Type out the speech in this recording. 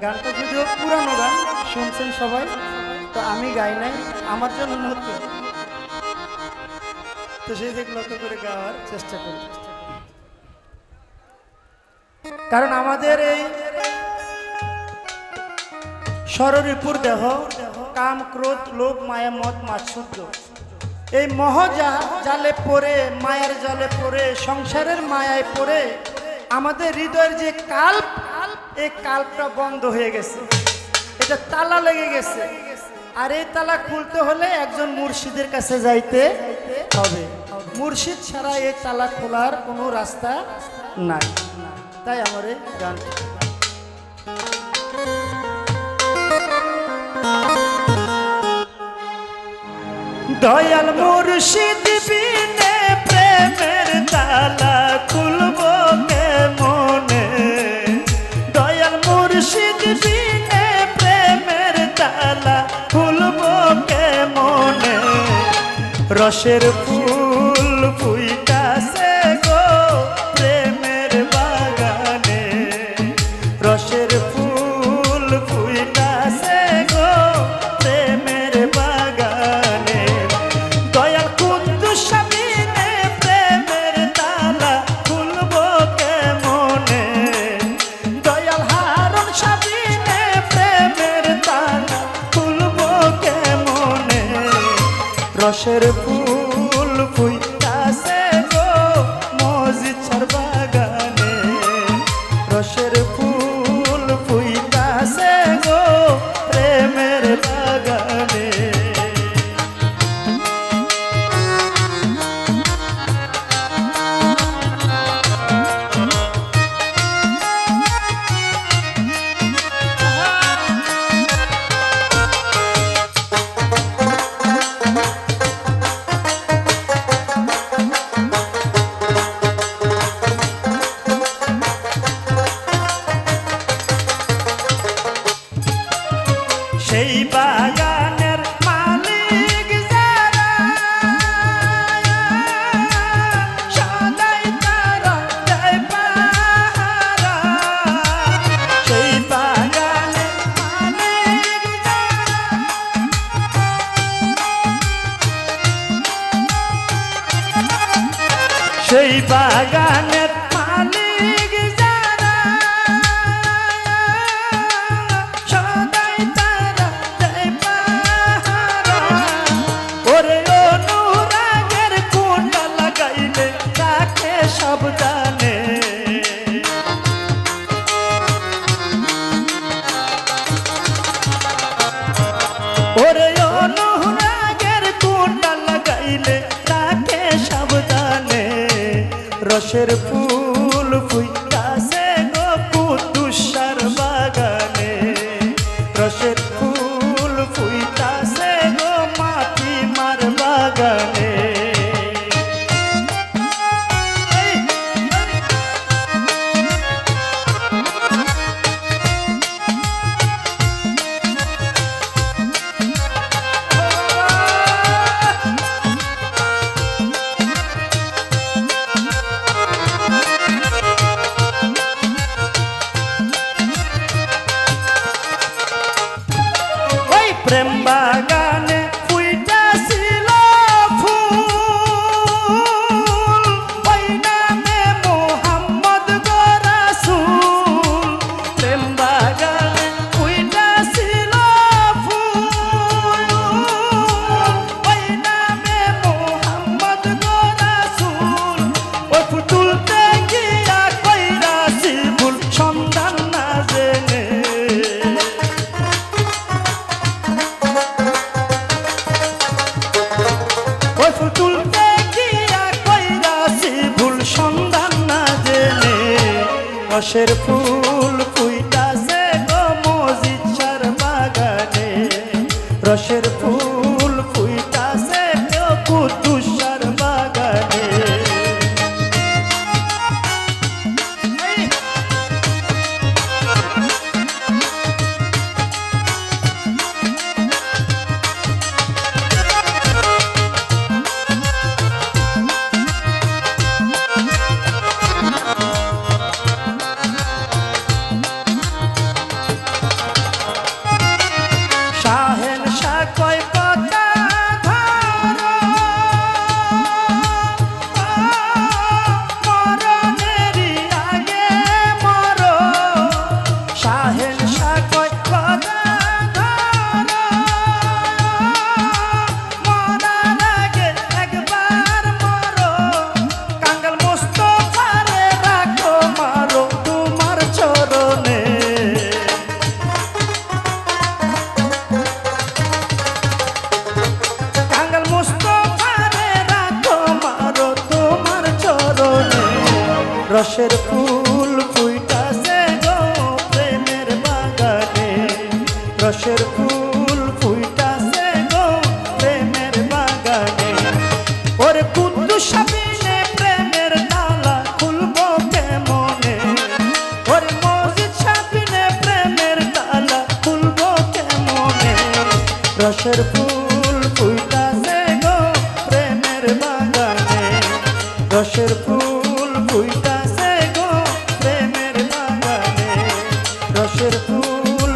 গানটা যদিও পুরানো গান শুনছেন সবাই, তো আমি গাই নাই, আমার জন্য নতুন, তো সেই দিক লক্ষ্য করে গাওয়ার চেষ্টা করি। কারণ আমাদের এই শরীরপুর দেহ কাম ক্রোধ লোভ মায়া মদ মাৎসর্য এই জালে পড়ে, মায়ের জালে পড়ে, সংসারের মায়ায় পড়ে আমাদের হৃদয়ের যে কাল্প, এই কাল্পটা বন্ধ হয়ে গেছে, এটা তালা লেগে গেছে। আর এই তালা খুলতে হলে একজন মুর্শিদের কাছে যাইতে হবে। মুর্শিদ ছাড়া এই তালা খোলার কোনো রাস্তা নাই। তাই আমার এই গান দয়াল মুর্শিদ বিনে প্রেমের তালা খুলব কেমনে, দয়াল মুর্শিদ বিনে প্রেমের তালা খুলব কেমনে, রসের ফুল ফুইতাছে গো প্রেমের বাগানে, রসের ফুল ফুইতাছে গো প্রেমের বাগানে, দয়াল কুদ্দুস বিনে প্রেমের তালা খুলব কেমনে, দয়াল হারুন বিনে প্রেমের তালা খুলব কেমনে, রসের ফুল ফুইতাছে গো মজিদ বাগানে, রসের ফুল ফুইতাছে গো প্রেমের বাগানে। সেই বাগানের মালিক যারা সদাই তারা দেয় পাহারা, সেই বাগানের মালিক যারা সেই বাগানের মালিক যারা সদাই তারা দেয় পাহারা, ওরে অনুরাগের কুণ্ডা লাগাইলে তাকে সাবধানে, ওরে অনুরাগের কুণ্ডা লাগাইলে তাকে সাবধানে, রসের ফুল ফুইতাছে গো কুদ্দুসার বাগানে, রসের ফুল ফুইতাছে গো মাটিমার বাগানে। রসের ফুল ফুইটাছে গো প্রেমের বাগানে, রসের ফুল ফুইটাছে গো প্রেমের বাগানে। ওরে কুদ্দুস সাবিনে প্রেমের তালা খুলবো কেমনে, ওরে মজিদ সাবিনে প্রেমের তালা খুলবো কেমনে। রসের ফুল ফুইটাছে গো প্রেমের বাগানে, রসের ফুল ফুইটাছে গো প্রেমের বাগানে, রসের ফুল